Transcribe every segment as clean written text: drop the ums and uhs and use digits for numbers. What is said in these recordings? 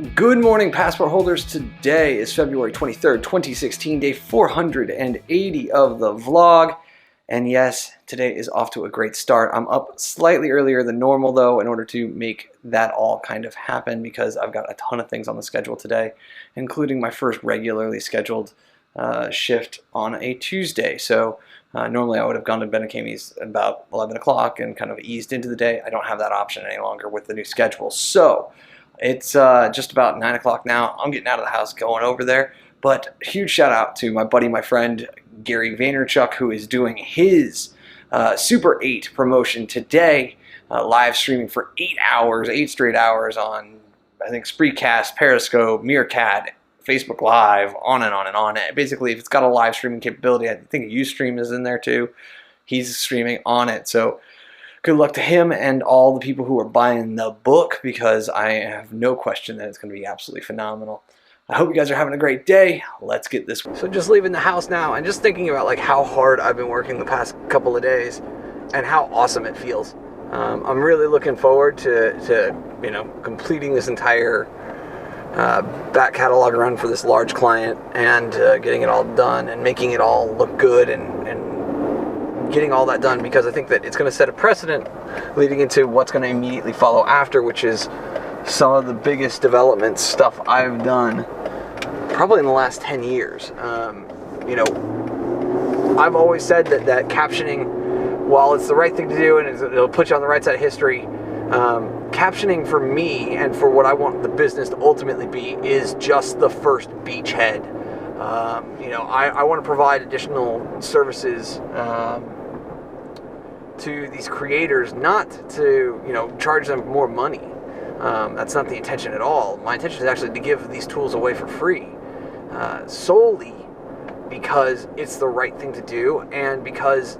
Good morning, passport holders. Today is February 23rd, 2016, day 480 of the vlog. And yes, today is off to a great start. I'm up slightly earlier than normal though in order to make that all kind of happen because I've got a ton of things on the schedule today, including my first regularly scheduled shift on a Tuesday. So normally I would have gone to Ben & Kami's about 11 o'clock and kind of eased into the day. I don't have that option any longer with the new schedule. So it's just about 9 o'clock now. I'm getting out of the house, going over there. But huge shout out to my buddy, my friend, Gary Vaynerchuk, who is doing his Super 8 promotion today, live streaming for 8 hours, 8 straight hours on, I think, Spreecast, Periscope, Meerkat, Facebook Live, on and on and on. Basically, if it's got a live streaming capability, I think Ustream is in there too. He's streaming on it. So good luck to him and all the people who are buying the book, because I have no question that it's going to be absolutely phenomenal. I hope you guys are having a great day. Let's get this one. So just leaving the house now and just thinking about like how hard I've been working the past couple of days and how awesome it feels. I'm really looking forward to completing this entire back catalog run for this large client and getting it all done and making it all look good and getting all that done, because I think that it's going to set a precedent leading into what's going to immediately follow after, which is some of the biggest development stuff I've done probably in the last 10 years. I've always said that captioning, while it's the right thing to do and it'll put you on the right side of history, captioning for me and for what I want the business to ultimately be is just the first beachhead. I want to provide additional services to these creators, not to charge them more money. That's not the intention at all. My intention is actually to give these tools away for free, solely because it's the right thing to do, and because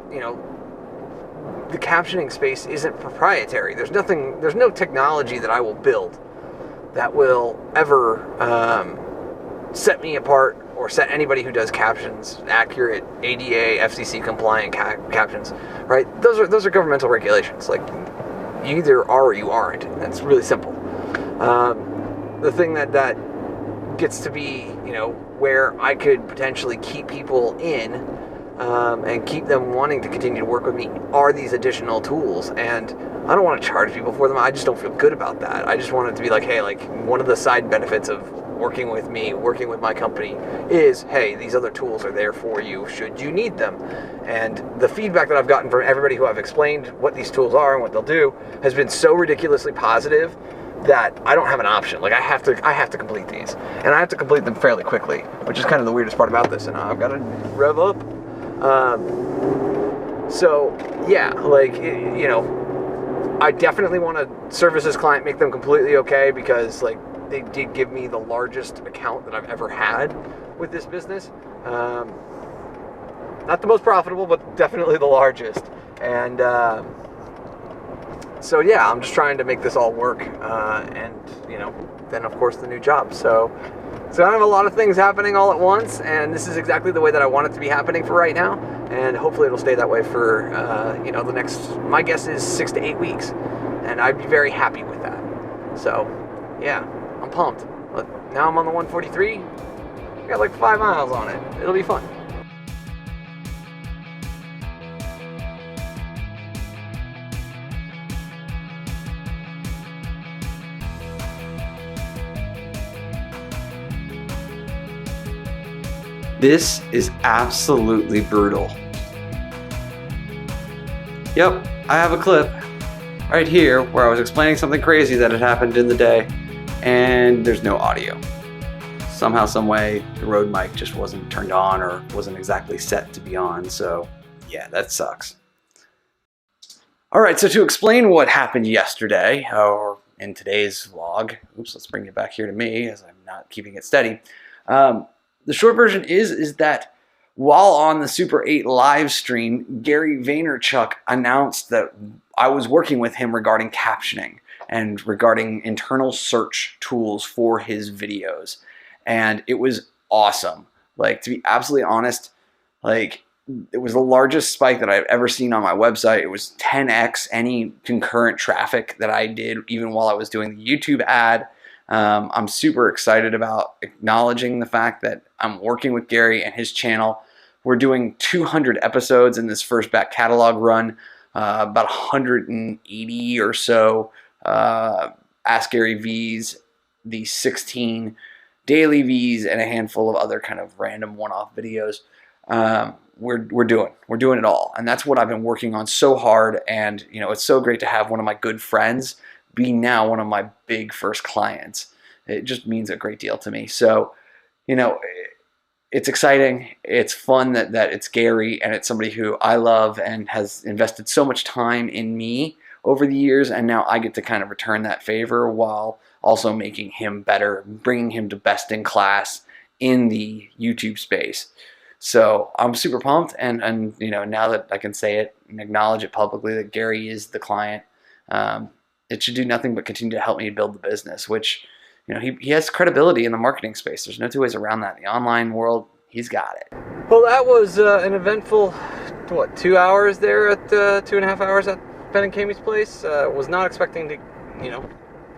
the captioning space isn't proprietary. There's no technology that I will build that will ever set me apart or set anybody who does captions, accurate, ADA, FCC compliant captions, right? Those are governmental regulations. Like, you either are or you aren't. That's really simple. The thing that gets to be, where I could potentially keep people in and keep them wanting to continue to work with me are these additional tools. And I don't want to charge people for them. I just don't feel good about that. I just want it to be like, hey, like one of the side benefits of working with me, working with my company is, hey, these other tools are there for you should you need them. And the feedback that I've gotten from everybody who I've explained what these tools are and what they'll do has been so ridiculously positive that I don't have an option. Like, I have to complete these, and I have to complete them fairly quickly, which is kind of the weirdest part about this. And I've got to rev up. So yeah, like, I definitely want to service this client, make them completely okay, because like they did give me the largest account that I've ever had with this business. Not the most profitable, but definitely the largest. And so yeah, I'm just trying to make this all work. And then of course the new job. So I have a lot of things happening all at once, and this is exactly the way that I want it to be happening for right now. And hopefully it'll stay that way for the next, my guess is 6 to 8 weeks, and I'd be very happy with that. So yeah, I'm pumped. But now I'm on the 143. I got like 5 miles on it. It'll be fun. This is absolutely brutal. Yep, I have a clip right here where I was explaining something crazy that had happened in the day, and there's no audio. Somehow, some way, the Rode mic just wasn't turned on or wasn't exactly set to be on, so yeah, that sucks. All right, so to explain what happened yesterday, or in today's vlog, oops, let's bring it back here to me as I'm not keeping it steady. The short version is that while on the Super 8 live stream, Gary Vaynerchuk announced that I was working with him regarding captioning and regarding internal search tools for his videos. And it was awesome. Like, to be absolutely honest, like, it was the largest spike that I've ever seen on my website. It was 10x any concurrent traffic that I did even while I was doing the YouTube ad. I'm super excited about acknowledging the fact that I'm working with Gary and his channel. We're doing 200 episodes in this first back catalog run, about 180 or so Ask Gary V's, the 16 daily V's, and a handful of other kind of random one-off videos. We're doing it all, and that's what I've been working on so hard. And it's so great to have one of my good friends be now one of my big first clients. It just means a great deal to me. So it's exciting. It's fun that it's Gary, and it's somebody who I love and has invested so much time in me over the years, and now I get to kind of return that favor while also making him better, bringing him to best in class in the YouTube space. So I'm super pumped, and now that I can say it and acknowledge it publicly that Gary is the client, it should do nothing but continue to help me build the business, which he has credibility in the marketing space. There's no two ways around that. In the online world, he's got it. Well, that was an eventful, 2 hours there at 2.5 hours at Ben and Kami's place. Was not expecting to,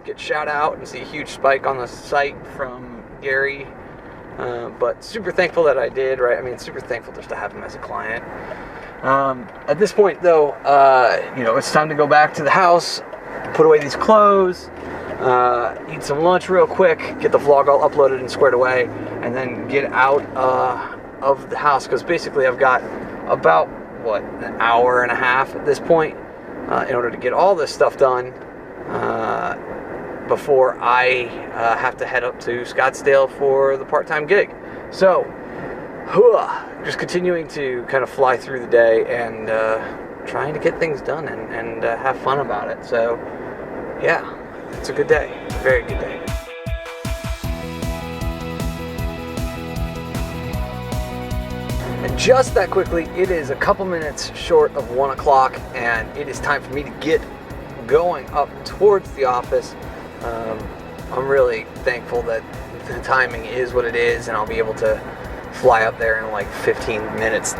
get shout out and see a huge spike on the site from Gary. But super thankful that I did, right? I mean, super thankful just to have him as a client. At this point, though, it's time to go back to the house, put away these clothes, eat some lunch real quick, get the vlog all uploaded and squared away, and then get out of the house, because basically I've got about, an hour and a half at this point in order to get all this stuff done before I have to head up to Scottsdale for the part-time gig. So, just continuing to kind of fly through the day and trying to get things done and have fun about it. So, yeah, it's a good day. It's a very good day. And just that quickly, it is a couple minutes short of 1 o'clock, and it is time for me to get going up towards the office. I'm really thankful that the timing is what it is, and I'll be able to fly up there in like 15 minutes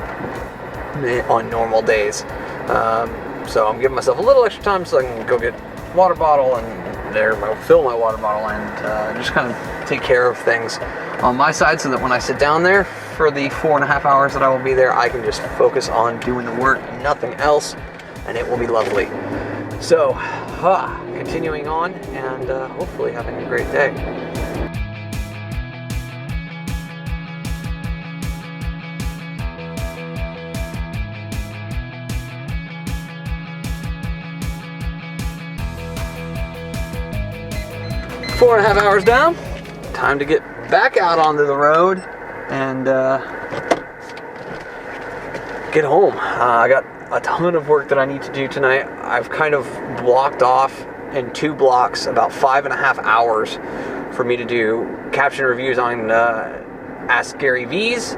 on normal days. So I'm giving myself a little extra time so I can go get a water bottle and fill my water bottle and just kind of take care of things on my side, so that when I sit down there for the 4.5 hours that I will be there, I can just focus on doing the work, nothing else, and it will be lovely. So, continuing on and hopefully having a great day. Four and a half hours down, time to get back out onto the road and get home. I got a ton of work that I need to do tonight. I've kind of blocked off in 2 blocks about 5.5 hours for me to do caption reviews on Ask Gary V's.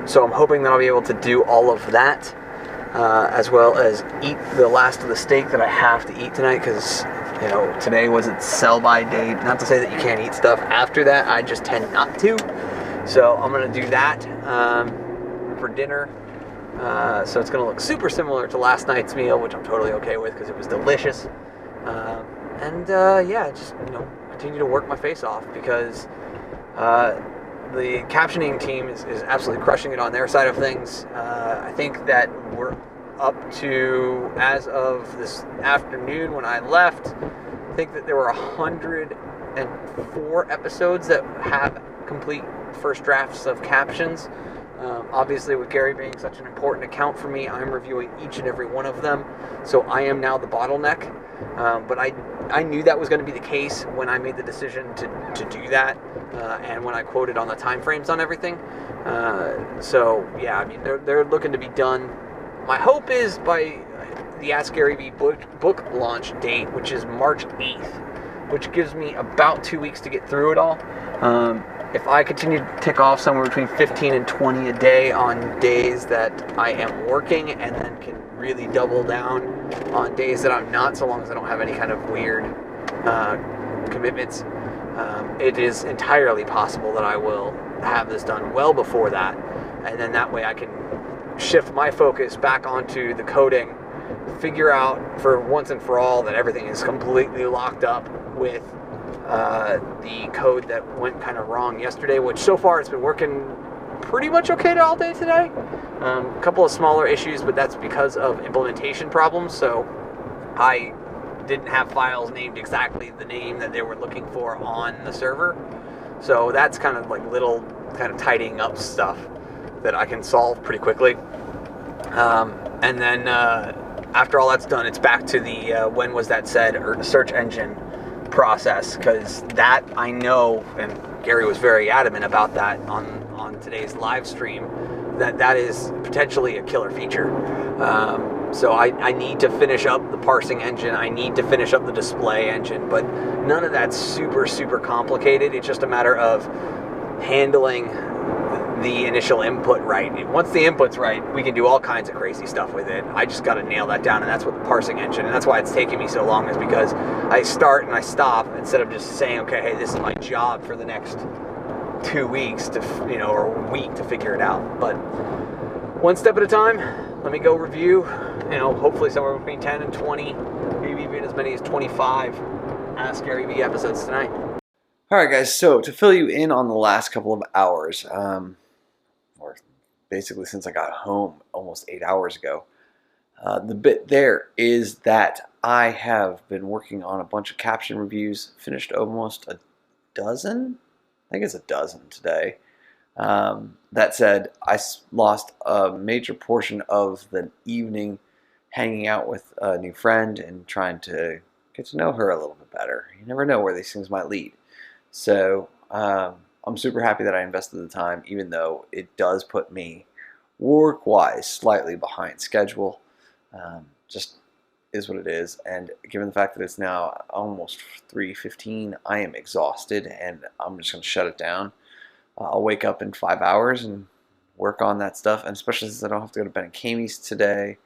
So I'm hoping that I'll be able to do all of that, as well as eat the last of the steak that I have to eat tonight, because today was its sell-by date. Not to say that you can't eat stuff after that, I just tend not to. So I'm going to do that for dinner. So it's going to look super similar to last night's meal, which I'm totally okay with because it was delicious. Just continue to work my face off, because the captioning team is absolutely crushing it on their side of things. I think that we're up to, as of this afternoon when I left, I think that there were 104 episodes that have complete first drafts of captions. Obviously, with Gary being such an important account for me, I'm reviewing each and every one of them. So I am now the bottleneck. But I knew that was going to be the case when I made the decision to do that, and when I quoted on the time frames on everything. They're looking to be done. My hope is by the Ask Gary V book launch date, which is March 8th, which gives me about 2 weeks to get through it all. If I continue to tick off somewhere between 15 and 20 a day on days that I am working, and then can really double down on days that I'm not, so long as I don't have any kind of weird commitments, it is entirely possible that I will have this done well before that, and then that way I can shift my focus back onto the coding, figure out for once and for all that everything is completely locked up with the code that went kind of wrong yesterday, which so far it's been working pretty much okay all day today. A couple of smaller issues, but that's because of implementation problems. So I didn't have files named exactly the name that they were looking for on the server. So that's kind of like little kind of tidying up stuff that I can solve pretty quickly. And then after all that's done, it's back to the when was that said or search engine process, because that I know, and Gary was very adamant about that on today's live stream, that is potentially a killer feature. So I need to finish up the parsing engine, I need to finish up the display engine, but none of that's super complicated. It's just a matter of handling the initial input right. Once the input's right, we can do all kinds of crazy stuff with it. I just got to nail that down, and that's what the parsing engine, and that's why it's taking me so long, is because I start and I stop instead of just saying, okay, hey, this is my job for the next 2 weeks to, or a week to figure it out. But one step at a time. Let me go review, hopefully somewhere between 10 and 20, maybe even as many as 25 Ask Gary Vee episodes tonight. All right, guys, so to fill you in on the last couple of hours, or basically since I got home almost 8 hours ago, the bit there is that I have been working on a bunch of caption reviews, finished almost a dozen. I think it's a dozen today. That said, I lost a major portion of the evening hanging out with a new friend and trying to get to know her a little bit better. You never know where these things might lead. So I'm super happy that I invested the time, even though it does put me work-wise slightly behind schedule. Just is what it is. And given the fact that it's now almost 3:15, I am exhausted, and I'm just going to shut it down. I'll wake up in 5 hours and work on that stuff, and especially since I don't have to go to Ben and Kamie's today,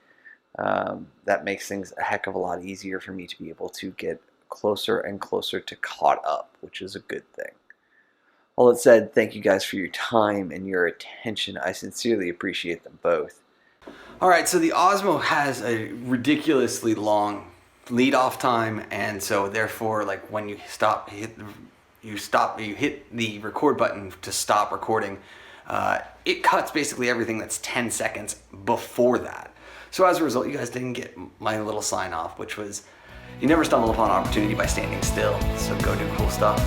that makes things a heck of a lot easier for me to be able to get closer and closer to caught up, which is a good thing. All that said, thank you guys for your time and your attention. I sincerely appreciate them both. All right, so the Osmo has a ridiculously long lead-off time, and so therefore, like when you stop, you hit the record button to stop recording. It cuts basically everything that's 10 seconds before that. So as a result, you guys didn't get my little sign off, which was, you never stumble upon opportunity by standing still, so go do cool stuff.